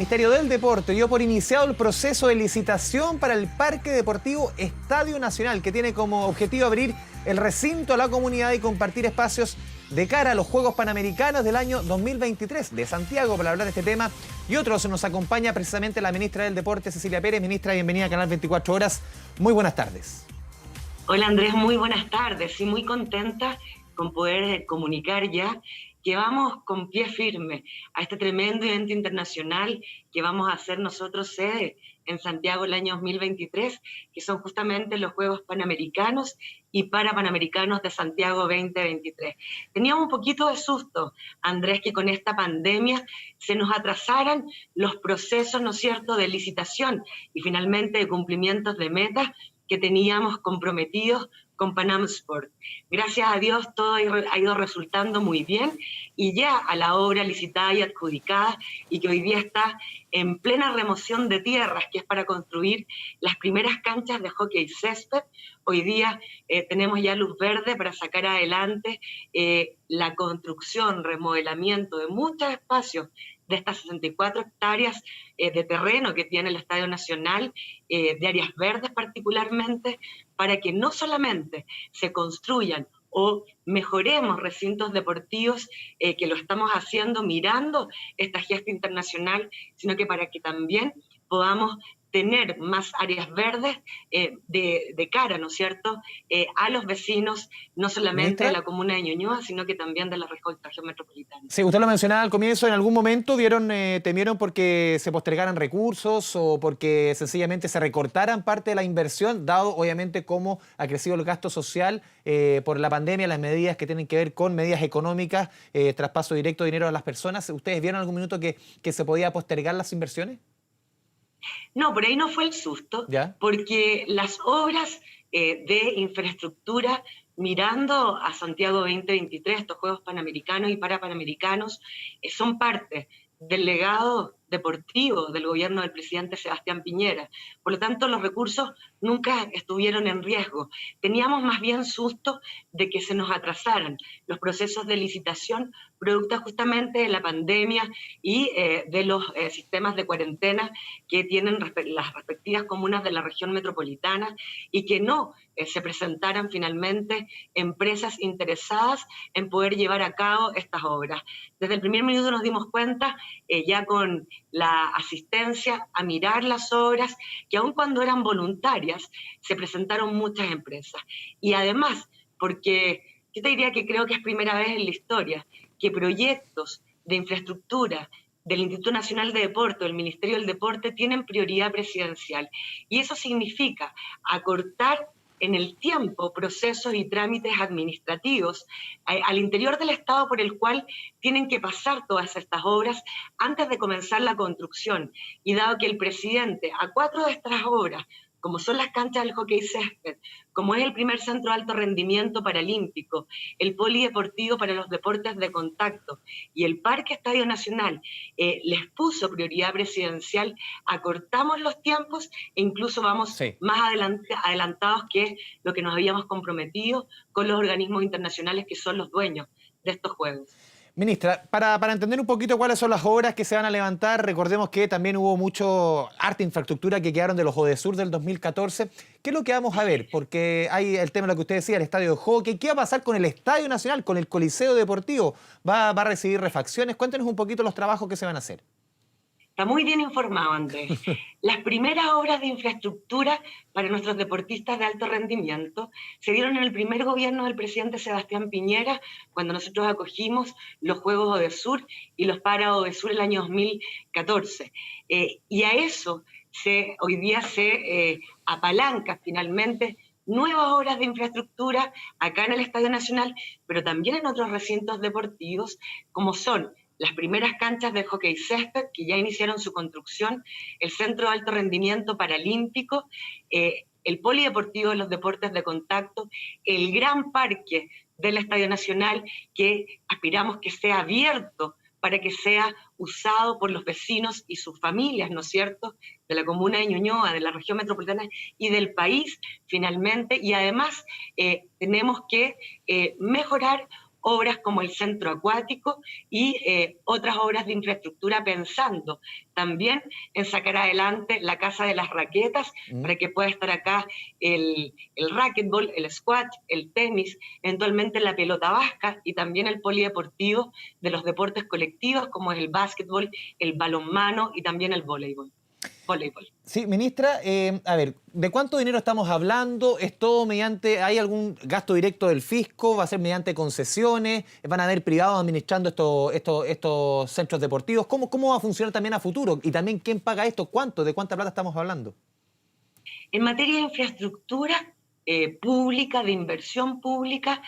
Ministerio del Deporte dio por iniciado el proceso de licitación para el Parque Deportivo Estadio Nacional, que tiene como objetivo abrir el recinto a la comunidad y compartir espacios de cara a los Juegos Panamericanos del año 2023 de Santiago. Para hablar de este tema y otros nos acompaña precisamente la ministra del Deporte, Cecilia Pérez. Ministra, bienvenida a Canal 24 Horas. Muy buenas tardes. Hola Andrés, muy buenas tardes y muy contenta con poder comunicar ya que vamos con pie firme a este tremendo evento internacional que vamos a hacer nosotros sede en Santiago el año 2023, que son justamente los Juegos Panamericanos y Parapanamericanos de Santiago 2023. Teníamos un poquito de susto, Andrés, que con esta pandemia se nos atrasaran los procesos, ¿no es cierto?, de licitación y finalmente de cumplimientos de metas que teníamos comprometidos con Panam Sport. Gracias a Dios todo ha ido resultando muy bien y ya a la obra licitada y adjudicada y que hoy día está en plena remoción de tierras, que es para construir las primeras canchas de hockey césped. Hoy día tenemos ya luz verde para sacar adelante la construcción, remodelamiento de muchos espacios de estas 64 hectáreas de terreno que tiene el Estadio Nacional, de áreas verdes particularmente, para que no solamente se construyan o mejoremos recintos deportivos, que lo estamos haciendo mirando esta gesta internacional, sino que para que también podamos tener más áreas verdes de cara, ¿no es cierto?, a los vecinos, no solamente de la comuna de Ñuñoa, sino que también de la región metropolitana. Sí, usted lo mencionaba al comienzo, en algún momento temieron porque se postergaran recursos o porque sencillamente se recortaran parte de la inversión, dado obviamente cómo ha crecido el gasto social por la pandemia, las medidas que tienen que ver con medidas económicas, traspaso directo de dinero a las personas. ¿Ustedes vieron en algún minuto que se podía postergar las inversiones? No, por ahí no fue el susto, ¿Ya? porque las obras de infraestructura mirando a Santiago 2023, estos Juegos Panamericanos y Parapanamericanos, son parte del legado deportivo del gobierno del presidente Sebastián Piñera. Por lo tanto, los recursos nunca estuvieron en riesgo. Teníamos más bien susto de que se nos atrasaran los procesos de licitación producto justamente de la pandemia y de los sistemas de cuarentena que tienen las respectivas comunas de la región metropolitana y que no se presentaran finalmente empresas interesadas en poder llevar a cabo estas obras. Desde el primer minuto nos dimos cuenta, ya con la asistencia a mirar las obras, que aun cuando eran voluntarias, se presentaron muchas empresas. Y además, porque yo te diría que creo que es primera vez en la historia que proyectos de infraestructura del Instituto Nacional de Deporte, del Ministerio del Deporte, tienen prioridad presidencial. Y eso significa acortar en el tiempo procesos y trámites administrativos al interior del Estado por el cual tienen que pasar todas estas obras antes de comenzar la construcción. Y dado que el presidente a 4 de estas obras, como son las canchas del hockey césped, como es el primer centro de alto rendimiento paralímpico, el polideportivo para los deportes de contacto y el Parque Estadio Nacional, les puso prioridad presidencial, acortamos los tiempos e incluso vamos más adelantados que lo que nos habíamos comprometido con los organismos internacionales que son los dueños de estos Juegos. Ministra, para entender un poquito cuáles son las obras que se van a levantar, recordemos que también hubo arte infraestructura que quedaron de los Odesur del 2014. ¿Qué es lo que vamos a ver? Porque hay el tema de lo que usted decía, el estadio de hockey. ¿Qué va a pasar con el Estadio Nacional, con el Coliseo Deportivo? ¿Va a recibir refacciones? Cuéntenos un poquito los trabajos que se van a hacer. Está muy bien informado, Andrés. Las primeras obras de infraestructura para nuestros deportistas de alto rendimiento se dieron en el primer gobierno del presidente Sebastián Piñera, cuando nosotros acogimos los Juegos Odesur y los Para Odesur el año 2014. Y a eso hoy día se apalanca finalmente nuevas obras de infraestructura acá en el Estadio Nacional, pero también en otros recintos deportivos, como son las primeras canchas de hockey césped, que ya iniciaron su construcción, el Centro de Alto Rendimiento Paralímpico, el Polideportivo de los Deportes de Contacto, el gran parque del Estadio Nacional, que aspiramos que sea abierto para que sea usado por los vecinos y sus familias, ¿no es cierto?, de la comuna de Ñuñoa, de la región metropolitana y del país, finalmente. Y además tenemos que mejorar obras como el centro acuático y otras obras de infraestructura, pensando también en sacar adelante la Casa de las Raquetas, para que pueda estar acá el racquetball, el squash, el tenis, eventualmente la pelota vasca y también el polideportivo de los deportes colectivos como es el básquetbol, el balonmano y también el voleibol. Sí, ministra, a ver, ¿de cuánto dinero estamos hablando? ¿Es todo mediante, hay algún gasto directo del fisco? ¿Va a ser mediante concesiones? ¿Van a haber privados administrando estos centros deportivos? ¿Cómo va a funcionar también a futuro? Y también, ¿quién paga esto? ¿Cuánto? ¿De cuánta plata estamos hablando? En materia de infraestructura pública, de inversión pública,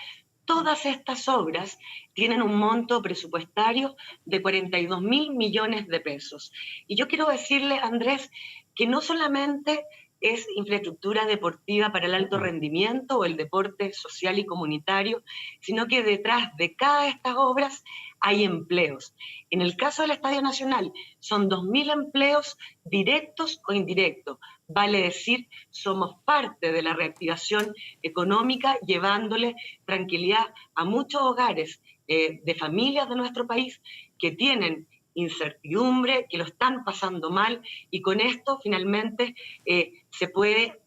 todas estas obras tienen un monto presupuestario de 42.000 millones de pesos. Y yo quiero decirle, Andrés, que no solamente es infraestructura deportiva para el alto rendimiento o el deporte social y comunitario, sino que detrás de cada de estas obras hay empleos. En el caso del Estadio Nacional, son 2.000 empleos directos o indirectos. Vale decir, somos parte de la reactivación económica, llevándole tranquilidad a muchos hogares de familias de nuestro país que tienen incertidumbre, que lo están pasando mal, y con esto finalmente se puede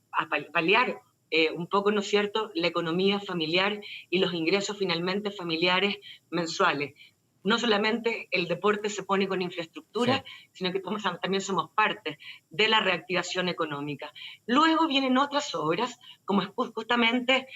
paliar un poco, ¿no es cierto?, la economía familiar y los ingresos finalmente familiares mensuales. No solamente el deporte se pone con infraestructura, sí, sino que también somos parte de la reactivación económica. Luego vienen otras obras, como es justamente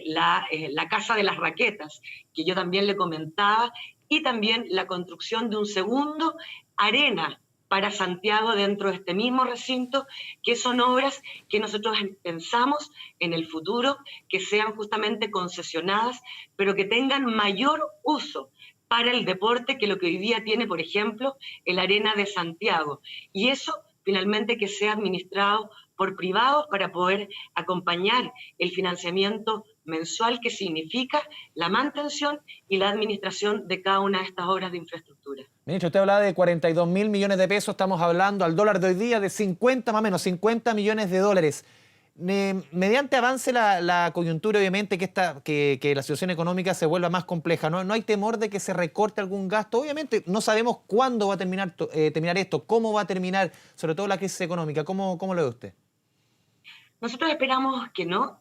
la Casa de las Raquetas, que yo también le comentaba, y también la construcción de un segundo arena para Santiago dentro de este mismo recinto, que son obras que nosotros pensamos en el futuro, que sean justamente concesionadas, pero que tengan mayor uso para el deporte que lo que hoy día tiene, por ejemplo, el Arena de Santiago. Y eso finalmente que sea administrado por privados para poder acompañar el financiamiento mensual que significa la mantención y la administración de cada una de estas obras de infraestructura. Ministro, usted hablaba de 42.000 millones de pesos, estamos hablando al dólar de hoy día de 50, más o menos, 50 millones de dólares. Mediante avance la coyuntura, obviamente, que la situación económica se vuelva más compleja, ¿no hay temor de que se recorte algún gasto? Obviamente no sabemos cuándo va a terminar esto, cómo va a terminar, sobre todo la crisis económica. ¿Cómo lo ve usted? Nosotros esperamos que no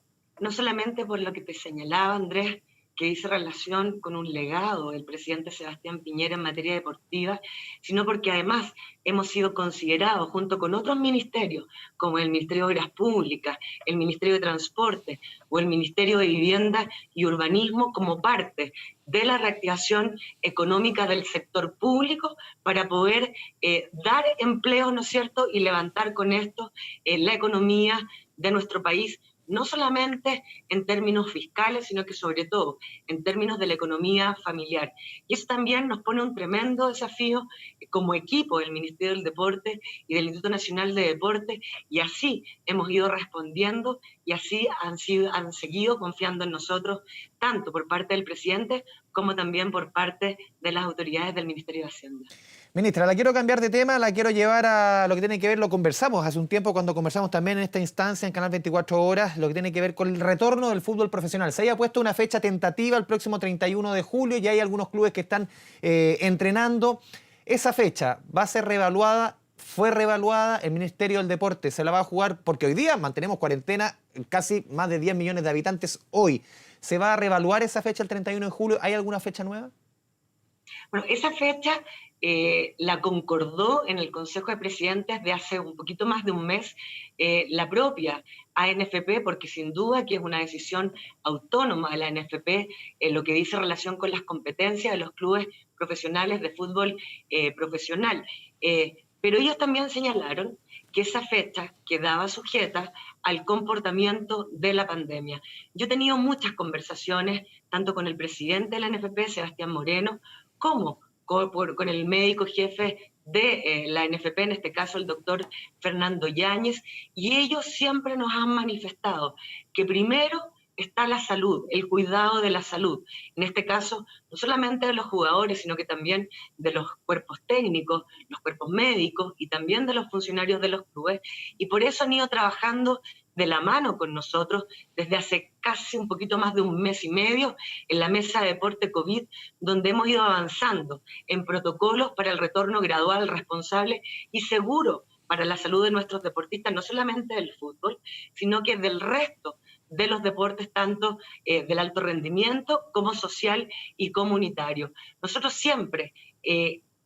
solamente por lo que te señalaba, Andrés, que dice relación con un legado del presidente Sebastián Piñera en materia deportiva, sino porque además hemos sido considerados junto con otros ministerios, como el Ministerio de Obras Públicas, el Ministerio de Transporte o el Ministerio de Vivienda y Urbanismo, como parte de la reactivación económica del sector público para poder dar empleo, ¿no es cierto?, y levantar con esto la economía de nuestro país, no solamente en términos fiscales, sino que sobre todo en términos de la economía familiar. Y eso también nos pone un tremendo desafío como equipo del Ministerio del Deporte y del Instituto Nacional de Deporte, y así hemos ido respondiendo y así han seguido confiando en nosotros, tanto por parte del presidente como también por parte de las autoridades del Ministerio de Hacienda. Ministra, la quiero cambiar de tema, la quiero llevar a lo que tiene que ver, lo conversamos hace un tiempo cuando conversamos también en esta instancia en Canal 24 Horas, lo que tiene que ver con el retorno del fútbol profesional. Se había puesto una fecha tentativa el próximo 31 de julio y hay algunos clubes que están entrenando. Esa fecha va a ser reevaluada, fue reevaluada, el Ministerio del Deporte se la va a jugar porque hoy día mantenemos cuarentena casi más de 10 millones de habitantes hoy. ¿Se va a reevaluar esa fecha el 31 de julio? ¿Hay alguna fecha nueva? Bueno, esa fecha la concordó en el Consejo de Presidentes de hace un poquito más de un mes la propia ANFP, porque sin duda que es una decisión autónoma de la ANFP lo que dice relación con las competencias de los clubes profesionales de fútbol profesional. Pero ellos también señalaron que esa fecha quedaba sujeta al comportamiento de la pandemia. Yo he tenido muchas conversaciones, tanto con el presidente de la ANFP, Sebastián Moreno, como con el médico jefe de la ANFP, en este caso el doctor Fernando Yáñez, y ellos siempre nos han manifestado que primero está la salud, el cuidado de la salud, en este caso no solamente de los jugadores, sino que también de los cuerpos técnicos, los cuerpos médicos y también de los funcionarios de los clubes, y por eso han ido trabajando de la mano con nosotros desde hace casi un poquito más de un mes y medio en la mesa de deporte COVID, donde hemos ido avanzando en protocolos para el retorno gradual, responsable y seguro para la salud de nuestros deportistas, no solamente del fútbol, sino que del resto de los deportes, tanto del alto rendimiento como social y comunitario. Nosotros siempre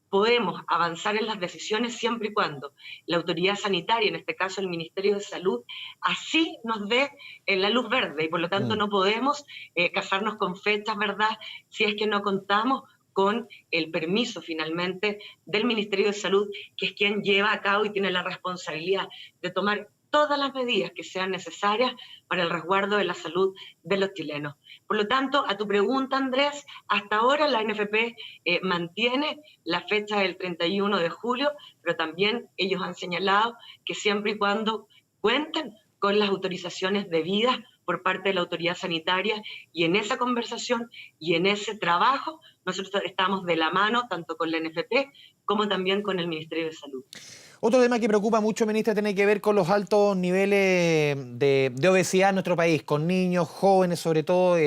podemos avanzar en las decisiones siempre y cuando la autoridad sanitaria, en este caso el Ministerio de Salud, así nos dé la luz verde, y por lo tanto no podemos casarnos con fechas, ¿verdad?, si es que no contamos con el permiso finalmente del Ministerio de Salud, que es quien lleva a cabo y tiene la responsabilidad de tomar todas las medidas que sean necesarias para el resguardo de la salud de los chilenos. Por lo tanto, a tu pregunta, Andrés, hasta ahora la NFP mantiene la fecha del 31 de julio, pero también ellos han señalado que siempre y cuando cuenten con las autorizaciones debidas por parte de la autoridad sanitaria, y en esa conversación y en ese trabajo nosotros estamos de la mano tanto con la NFP como también con el Ministerio de Salud. Otro tema que preocupa mucho, ministra, tiene que ver con los altos niveles de obesidad en nuestro país, con niños, jóvenes, sobre todo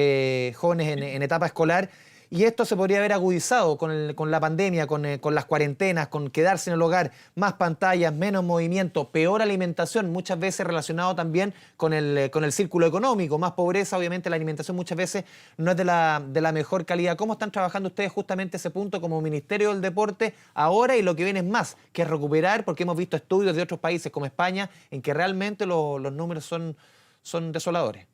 jóvenes en etapa escolar. Y esto se podría haber agudizado con la pandemia, con las cuarentenas, con quedarse en el hogar, más pantallas, menos movimiento, peor alimentación, muchas veces relacionado también con el círculo económico, más pobreza. Obviamente la alimentación muchas veces no es de la mejor calidad. ¿Cómo están trabajando ustedes justamente ese punto como Ministerio del Deporte ahora, y lo que viene es más, que es recuperar, porque hemos visto estudios de otros países como España en que realmente los números son desoladores?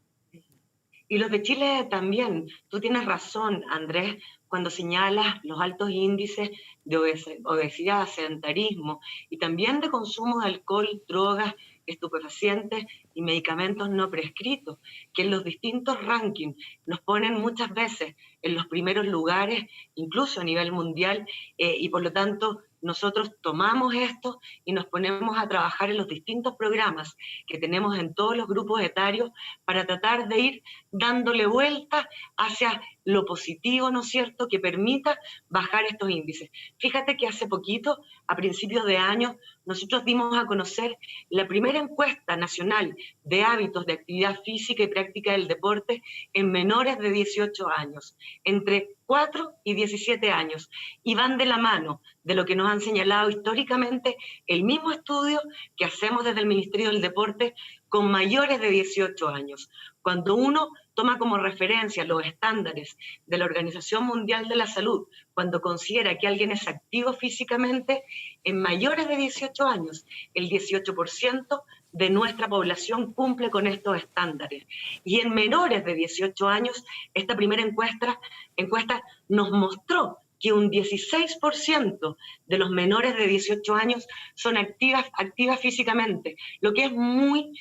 Y los de Chile también. Tú tienes razón, Andrés, cuando señalas los altos índices de obesidad, sedentarismo y también de consumo de alcohol, drogas, estupefacientes y medicamentos no prescritos, que en los distintos rankings nos ponen muchas veces en los primeros lugares, incluso a nivel mundial, y por lo tanto nosotros tomamos esto y nos ponemos a trabajar en los distintos programas que tenemos en todos los grupos etarios para tratar de ir dándole vuelta hacia lo positivo, ¿no es cierto?, que permita bajar estos índices. Fíjate que hace poquito, a principios de año, nosotros dimos a conocer la primera encuesta nacional de hábitos de actividad física y práctica del deporte en menores de 18 años, entre 4 y 17 años, y van de la mano de lo que nos han señalado históricamente el mismo estudio que hacemos desde el Ministerio del Deporte con mayores de 18 años. Cuando uno toma como referencia los estándares de la Organización Mundial de la Salud, cuando considera que alguien es activo físicamente, en mayores de 18 años, el 18% de nuestra población cumple con estos estándares. Y en menores de 18 años, esta primera encuesta nos mostró que un 16% de los menores de 18 años son activas físicamente, lo que es un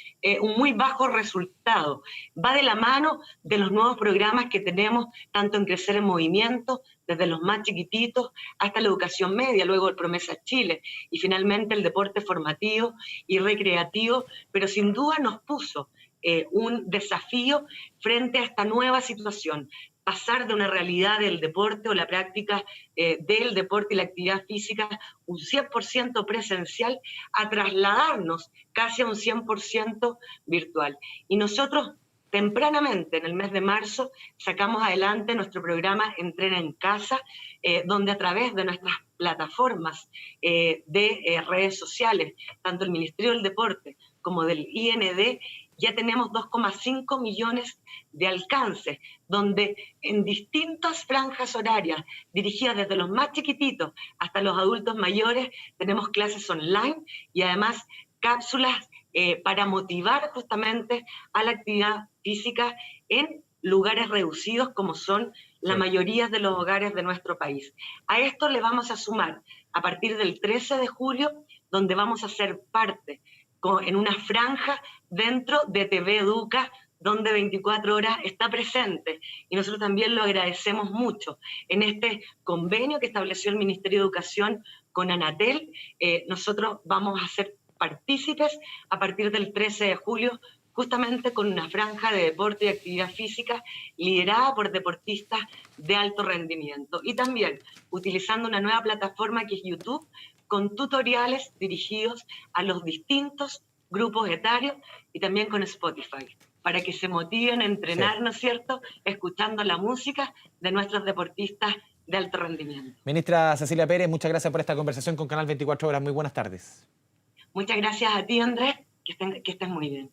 muy bajo resultado. Va de la mano de los nuevos programas que tenemos, tanto en Crecer en Movimiento, desde los más chiquititos hasta la educación media, luego el Promesa Chile, y finalmente el deporte formativo y recreativo, pero sin duda nos puso un desafío frente a esta nueva situación. Pasar de una realidad del deporte o la práctica del deporte y la actividad física, un 100% presencial, a trasladarnos casi a un 100% virtual. Y nosotros tempranamente, en el mes de marzo, sacamos adelante nuestro programa Entrena en Casa, donde a través de nuestras plataformas de redes sociales, tanto el Ministerio del Deporte como del IND, ya tenemos 2,5 millones de alcances, donde en distintas franjas horarias, dirigidas desde los más chiquititos hasta los adultos mayores, tenemos clases online y además cápsulas para motivar justamente a la actividad física en lugares reducidos como son la mayoría de los hogares de nuestro país. A esto le vamos a sumar, a partir del 13 de julio, donde vamos a ser parte en una franja dentro de TV Educa, donde 24 horas está presente. Y nosotros también lo agradecemos mucho. En este convenio que estableció el Ministerio de Educación con Anatel, nosotros vamos a ser partícipes a partir del 13 de julio, justamente con una franja de deporte y actividad física liderada por deportistas de alto rendimiento. Y también utilizando una nueva plataforma que es YouTube, con tutoriales dirigidos a los distintos grupos etarios y también con Spotify, para que se motiven a entrenar, Sí. ¿no es cierto?, escuchando la música de nuestros deportistas de alto rendimiento. Ministra Cecilia Pérez, muchas gracias por esta conversación con Canal 24 Horas. Muy buenas tardes. Muchas gracias a ti, Andrés, que estés muy bien.